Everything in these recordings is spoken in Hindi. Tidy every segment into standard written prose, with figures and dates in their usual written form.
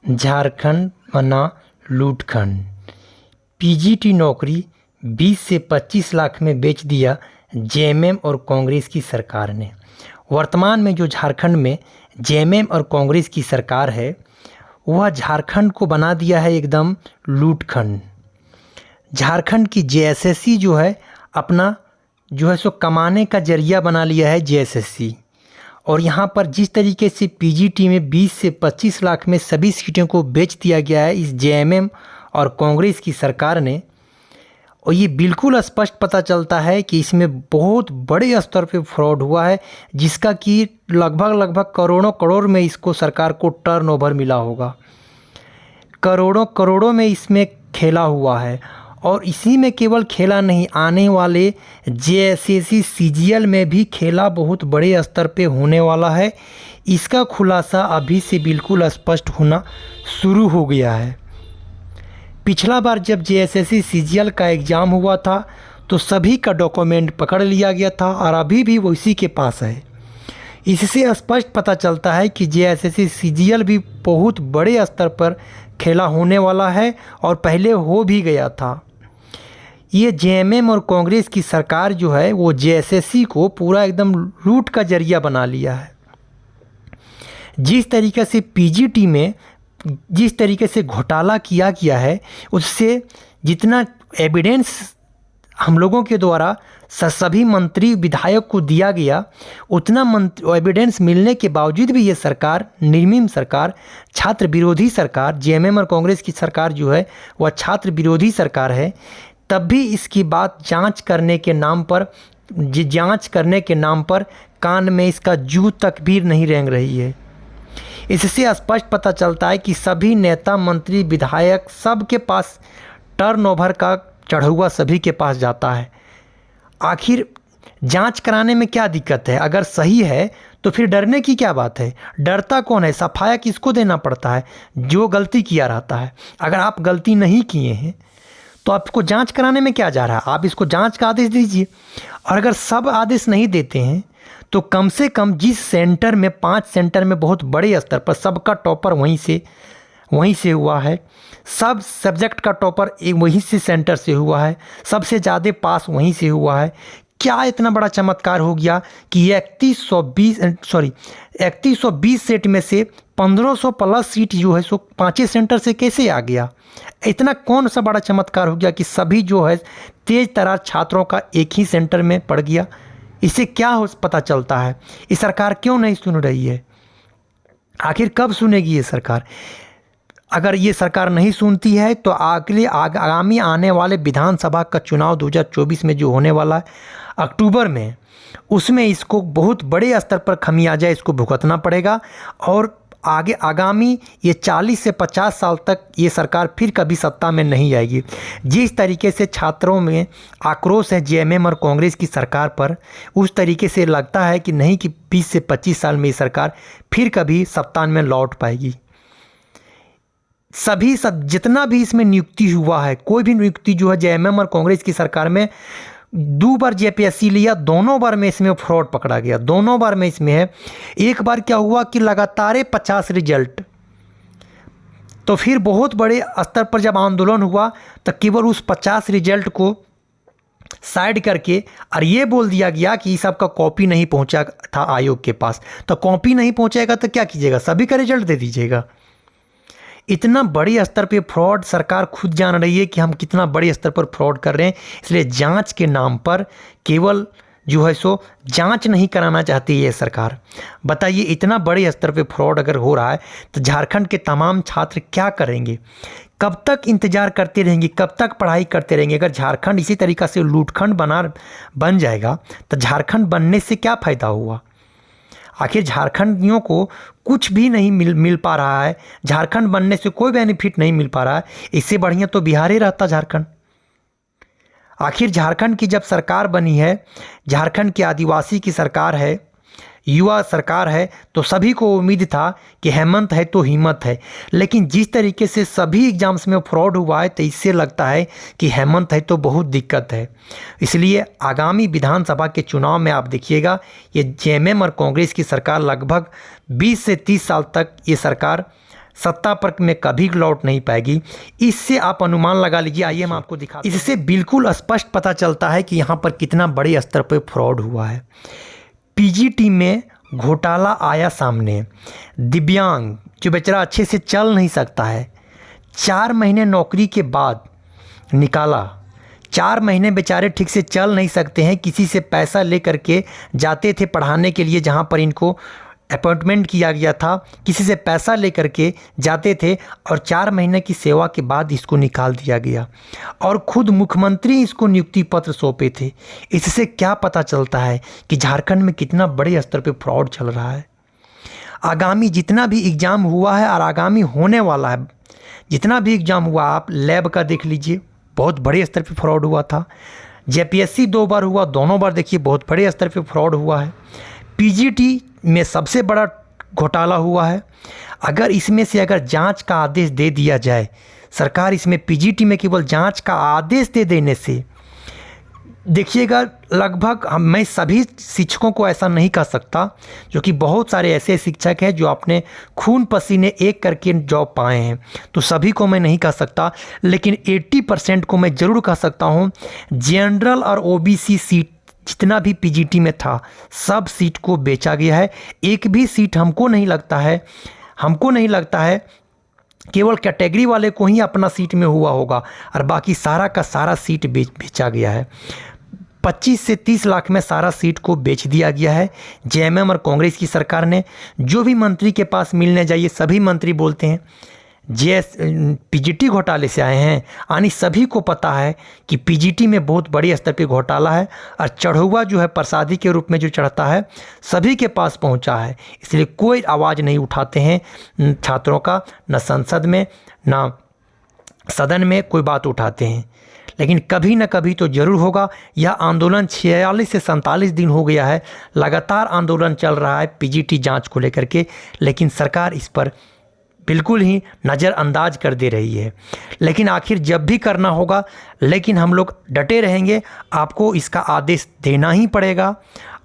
झारखंड बना लूटखंड। पीजीटी नौकरी 20 से 25 लाख में बेच दिया जेएमएम और कांग्रेस की सरकार ने। वर्तमान में जो झारखंड में जेएमएम और कांग्रेस की सरकार है वह झारखंड को बना दिया है एकदम लूटखंड। झारखंड की जेएसएससी जो है अपना जो है सो कमाने का जरिया बना लिया है जेएसएससी। और यहाँ पर जिस तरीके से पीजीटी में 20 से 25 लाख में सभी सीटों को बेच दिया गया है इस जेएमएम और कांग्रेस की सरकार ने, और ये बिल्कुल स्पष्ट पता चलता है कि इसमें बहुत बड़े स्तर पे फ्रॉड हुआ है, जिसका कि लगभग करोड़ों करोड़ में इसको सरकार को टर्नओवर मिला होगा। करोड़ों करोड़ों में इसमें खेला हुआ है। और इसी में केवल खेला नहीं, आने वाले जेएसएससी सीजीएल में भी खेला बहुत बड़े स्तर पे होने वाला है। इसका खुलासा अभी से बिल्कुल स्पष्ट होना शुरू हो गया है। पिछला बार जब जेएसएससी सीजीएल का एग्ज़ाम हुआ था तो सभी का डॉक्यूमेंट पकड़ लिया गया था और अभी भी वो इसी के पास है। इससे स्पष्ट पता चलता है कि जेएसएससी सीजीएल भी बहुत बड़े स्तर पर खेला होने वाला है और पहले हो भी गया था। ये जेएमएम और कांग्रेस की सरकार जो है वो जेएसएससी को पूरा एकदम लूट का जरिया बना लिया है। जिस तरीके से पीजीटी में जिस तरीके से घोटाला किया गया है उससे जितना एविडेंस हम लोगों के द्वारा सभी मंत्री विधायक को दिया गया, उतना एविडेंस मिलने के बावजूद भी ये सरकार, निर्मम सरकार, छात्र विरोधी सरकार, जेएमएम और कांग्रेस की सरकार जो है वह छात्र विरोधी सरकार है। तब भी इसकी बात जांच करने के नाम पर कान में इसका जू तक भी नहीं रेंग रही है। इससे स्पष्ट पता चलता है कि सभी नेता, मंत्री, विधायक सबके पास टर्नओवर का चढ़ौआ सभी के पास जाता है। आखिर जांच कराने में क्या दिक्कत है? अगर सही है तो फिर डरने की क्या बात है? डरता कौन है? सफाया किसको देना पड़ता है? जो गलती किया रहता है। अगर आप गलती नहीं किए हैं तो आपको जांच कराने में क्या जा रहा है? आप इसको जांच का आदेश दीजिए। और अगर सब आदेश नहीं देते हैं तो कम से कम जिस सेंटर में 5 सेंटर में बहुत बड़े स्तर पर सबका टॉपर वहीं से हुआ है, सब सब्जेक्ट का टॉपर वहीं से सेंटर से हुआ है, सबसे ज़्यादा पास वहीं से हुआ है, क्या इतना बड़ा चमत्कार हो गया कि 3120 सीट में से 1500 प्लस सीट जो है सो 5 सेंटर से कैसे आ गया? इतना कौन सा बड़ा चमत्कार हो गया कि सभी जो है तेज तरार छात्रों का एक ही सेंटर में पड़ गया? इससे क्या हो पता चलता है? ये सरकार क्यों नहीं सुन रही है? आखिर कब सुनेगी ये सरकार? अगर ये सरकार नहीं सुनती है तो आगामी आने वाले विधानसभा का चुनाव 2024 में जो होने वाला है अक्टूबर में, उसमें इसको बहुत बड़े स्तर पर खमियाजा इसको भुगतना पड़ेगा। और आगामी ये 40 से 50 साल तक ये सरकार फिर कभी सत्ता में नहीं आएगी। जिस तरीके से छात्रों में आक्रोश है जेएमएम और कांग्रेस की सरकार पर, उस तरीके से लगता है कि नहीं कि 20 से 25 साल में ये सरकार फिर कभी सत्ता में लौट पाएगी। जितना भी इसमें नियुक्ति हुआ है, कोई भी नियुक्ति जो है जेएमएम और कांग्रेस की सरकार में 2 बार जेपीएससी लिया, दोनों बार में इसमें फ्रॉड पकड़ा गया, दोनों बार में इसमें है। एक बार क्या हुआ कि लगातार 50 रिजल्ट, तो फिर बहुत बड़े स्तर पर जब आंदोलन हुआ तो केवल उस 50 रिजल्ट को साइड करके और ये बोल दिया गया कि इस सबका कॉपी नहीं पहुंचा था आयोग के पास। तो कॉपी नहीं पहुंचेगा तो क्या कीजिएगा? सभी का रिजल्ट दे दीजिएगा। इतना बड़े स्तर पे फ्रॉड सरकार खुद जान रही है कि हम कितना बड़े स्तर पर फ्रॉड कर रहे हैं। इसलिए जांच के नाम पर केवल जो है सो जांच नहीं कराना चाहती है सरकार। बताइए, इतना बड़े स्तर पे फ्रॉड अगर हो रहा है तो झारखंड के तमाम छात्र क्या करेंगे? कब तक इंतज़ार करते रहेंगे? कब तक पढ़ाई करते रहेंगे? अगर झारखंड इसी तरीक़ा से लूटखंड बन जाएगा तो झारखंड बनने से क्या फ़ायदा हुआ? आखिर झारखंडियों को कुछ भी नहीं मिल पा रहा है। झारखंड बनने से कोई बेनिफिट नहीं मिल पा रहा है। इससे बढ़िया तो बिहार ही रहता झारखंड। आखिर झारखंड की जब सरकार बनी है, झारखंड के आदिवासी की सरकार है, युवा सरकार है, तो सभी को उम्मीद था कि हेमंत है तो हिम्मत है। लेकिन जिस तरीके से सभी एग्जाम्स में फ्रॉड हुआ है तो इससे लगता है कि हेमंत है तो बहुत दिक्कत है। इसलिए आगामी विधानसभा के चुनाव में आप देखिएगा, ये जेएमएम और कांग्रेस की सरकार लगभग 20 से 30 साल तक ये सरकार सत्ता पर में कभी लौट नहीं पाएगी। इससे आप अनुमान लगा लीजिए। आइए हम आपको दिखा, इससे बिल्कुल स्पष्ट पता चलता है कि यहाँ पर कितना बड़े स्तर पर फ्रॉड हुआ है। पीजीटी में घोटाला आया सामने। दिव्यांग जो बेचारा अच्छे से चल नहीं सकता है, 4 महीने नौकरी के बाद निकाला। 4 महीने बेचारे ठीक से चल नहीं सकते हैं, किसी से पैसा ले करके जाते थे पढ़ाने के लिए, जहाँ पर इनको अपॉइंटमेंट किया गया था, किसी से पैसा ले करके जाते थे और 4 महीने की सेवा के बाद इसको निकाल दिया गया और खुद मुख्यमंत्री इसको नियुक्ति पत्र सौंपे थे। इससे क्या पता चलता है कि झारखंड में कितना बड़े स्तर पे फ्रॉड चल रहा है। आगामी जितना भी एग्ज़ाम हुआ है और आगामी होने वाला है, जितना भी एग्ज़ाम हुआ, आप लैब का देख लीजिए, बहुत बड़े स्तर पे फ्रॉड हुआ था। जेपीएससी 2 बार हुआ, दोनों बार देखिए बहुत बड़े स्तर पे फ्रॉड हुआ है। पीजीटी में सबसे बड़ा घोटाला हुआ है। अगर इसमें से अगर जांच का आदेश दे दिया जाए, सरकार इसमें पीजीटी में केवल जांच का आदेश दे देने से, देखिएगा लगभग मैं सभी शिक्षकों को ऐसा नहीं कह सकता, जो कि बहुत सारे ऐसे शिक्षक हैं जो अपने खून पसीने एक करके जॉब पाए हैं, तो सभी को मैं नहीं कह सकता, लेकिन 80% को मैं ज़रूर कह सकता हूँ। जनरल और ओबीसी सीट जितना भी पीजीटी में था, सब सीट को बेचा गया है। एक भी सीट हमको नहीं लगता है केवल कैटेगरी वाले को ही अपना सीट में हुआ होगा और बाकी सारा का सारा सीट बेचा गया है। 25 से 30 लाख में सारा सीट को बेच दिया गया है। जेएमएम और कांग्रेस की सरकार ने, जो भी मंत्री के पास मिलने जाइए सभी मंत्री बोलते हैं पीजीटी घोटाले से आए हैं, यानी सभी को पता है कि पीजीटी में बहुत बड़ी स्तर पे घोटाला है और चढ़ौआ जो है प्रसादी के रूप में जो चढ़ता है सभी के पास पहुंचा है। इसलिए कोई आवाज़ नहीं उठाते हैं छात्रों का, न संसद में न सदन में कोई बात उठाते हैं। लेकिन कभी न कभी तो ज़रूर होगा। यह आंदोलन 46 से 47 दिन हो गया है, लगातार आंदोलन चल रहा है पीजीटी जांच को लेकर के, लेकिन सरकार इस पर बिल्कुल ही नज़रअंदाज कर दे रही है। लेकिन आखिर जब भी करना होगा, लेकिन हम लोग डटे रहेंगे, आपको इसका आदेश देना ही पड़ेगा,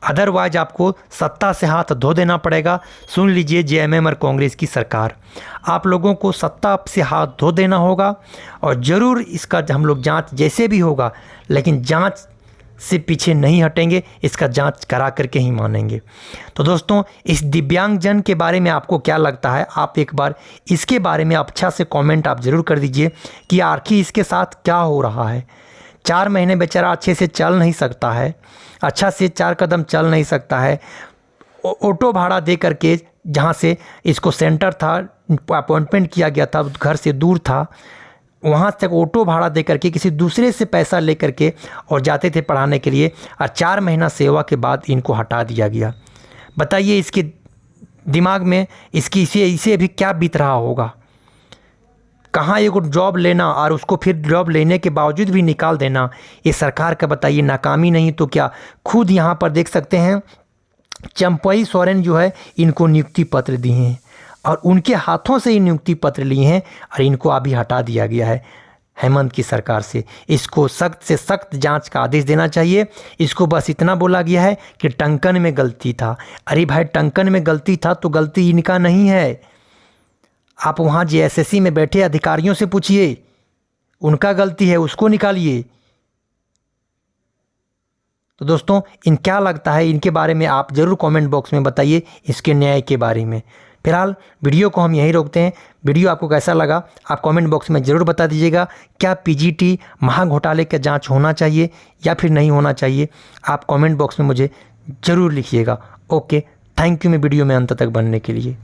अदरवाइज आपको सत्ता से हाथ धो देना पड़ेगा। सुन लीजिए जेएमएम और कांग्रेस की सरकार, आप लोगों को सत्ता से हाथ धो देना होगा और ज़रूर इसका हम लोग जांच जैसे भी होगा, लेकिन जांच से पीछे नहीं हटेंगे, इसका जांच करा करके ही मानेंगे। तो दोस्तों, इस दिव्यांगजन के बारे में आपको क्या लगता है? आप एक बार इसके बारे में अच्छा से कमेंट आप ज़रूर कर दीजिए कि आखिर इसके साथ क्या हो रहा है। 4 महीने बेचारा अच्छे से चल नहीं सकता है, अच्छा से 4 कदम चल नहीं सकता है, ऑटो भाड़ा दे करके, जहाँ से इसको सेंटर था, अपॉइंटमेंट किया गया था, घर से दूर था, वहाँ तक ऑटो भाड़ा दे करके किसी दूसरे से पैसा ले करके और जाते थे पढ़ाने के लिए, और 4 महीना सेवा के बाद इनको हटा दिया गया। बताइए इसके दिमाग में इसे अभी क्या बीत रहा होगा। कहाँ एक जॉब लेना और उसको फिर जॉब लेने के बावजूद भी निकाल देना, ये सरकार का बताइए नाकामी नहीं तो क्या। खुद यहाँ पर देख सकते हैं चंपई सोरेन जो है इनको नियुक्ति पत्र दिए हैं और उनके हाथों से ही नियुक्ति पत्र लिए हैं और इनको अभी हटा दिया गया है हेमंत की सरकार से। इसको सख्त से सख्त जांच का आदेश देना चाहिए। इसको बस इतना बोला गया है कि टंकन में गलती था। अरे भाई, टंकन में गलती था तो गलती इनका नहीं है। आप वहाँ जेएसएससी में बैठे अधिकारियों से पूछिए, उनका गलती है, उसको निकालिए। तो दोस्तों, क्या लगता है इनके बारे में आप ज़रूर कमेंट बॉक्स में बताइए, इसके न्याय के बारे में। फिलहाल वीडियो को हम यहीं रोकते हैं। वीडियो आपको कैसा लगा आप कमेंट बॉक्स में ज़रूर बता दीजिएगा। क्या पीजीटी महाघोटाले का जांच होना चाहिए या फिर नहीं होना चाहिए, आप कमेंट बॉक्स में मुझे ज़रूर लिखिएगा। ओके, थैंक यू मैं वीडियो में अंत तक बनने के लिए।